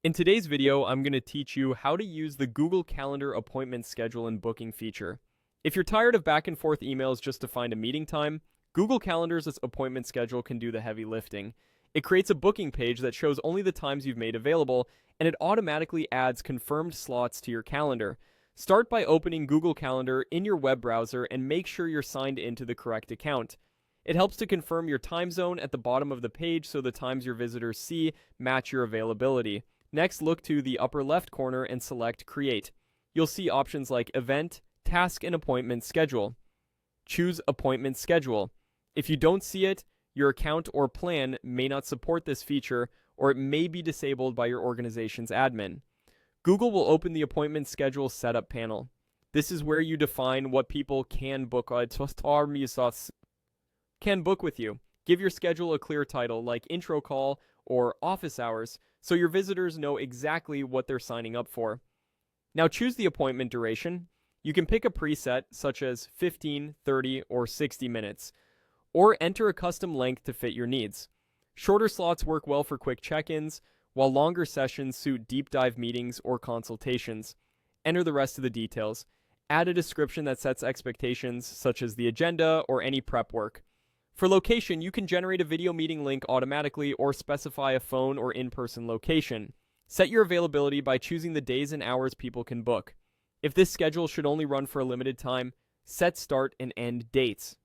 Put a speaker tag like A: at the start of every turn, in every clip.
A: In today's video, I'm going to teach you how to use the Google Calendar appointment schedule and booking feature. If you're tired of back and forth emails just to find a meeting time, Google Calendar's appointment schedule can do the heavy lifting. It creates a booking page that shows only the times you've made available, and it automatically adds confirmed slots to your calendar. Start by opening Google Calendar in your web browser and make sure you're signed into the correct account. It helps to confirm your time zone at the bottom of the page so the times your visitors see match your availability. Next, look to the upper left corner and select Create. You'll see options like Event, Task, and Appointment Schedule. Choose Appointment Schedule. If you don't see it, your account or plan may not support this feature, or it may be disabled by your organization's admin. Google will open the Appointment Schedule Setup panel. This is where you define what people can book with you. Give your schedule a clear title like Intro Call or Office Hours, so your visitors know exactly what they're signing up for. Now choose the appointment duration. You can pick a preset such as 15, 30, or 60 minutes, or enter a custom length to fit your needs. Shorter slots work well for quick check-ins, while longer sessions suit deep dive meetings or consultations. Enter the rest of the details. Add a description that sets expectations, such as the agenda or any prep work. For location, you can generate a video meeting link automatically or specify a phone or in-person location. Set your availability by choosing the days and hours people can book. If this schedule should only run for a limited time, set start and end dates.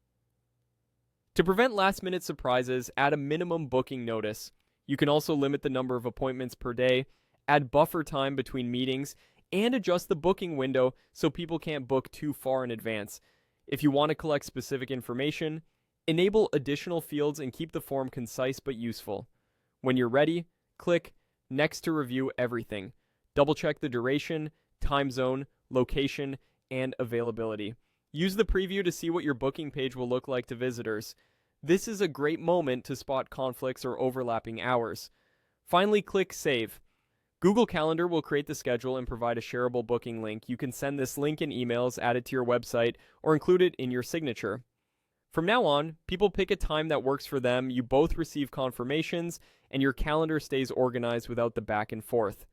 A: To prevent last-minute surprises, add a minimum booking notice. You can also limit the number of appointments per day, add buffer time between meetings, and adjust the booking window so people can't book too far in advance. If you want to collect specific information, enable additional fields and keep the form concise but useful. When you're ready, click Next to review everything. Double-check the duration, time zone, location, and availability. Use the preview to see what your booking page will look like to visitors. This is a great moment to spot conflicts or overlapping hours. Finally, click Save. Google Calendar will create the schedule and provide a shareable booking link. You can send this link in emails, add it to your website, or include it in your signature. From now on, people pick a time that works for them, you both receive confirmations, and your calendar stays organized without the back and forth.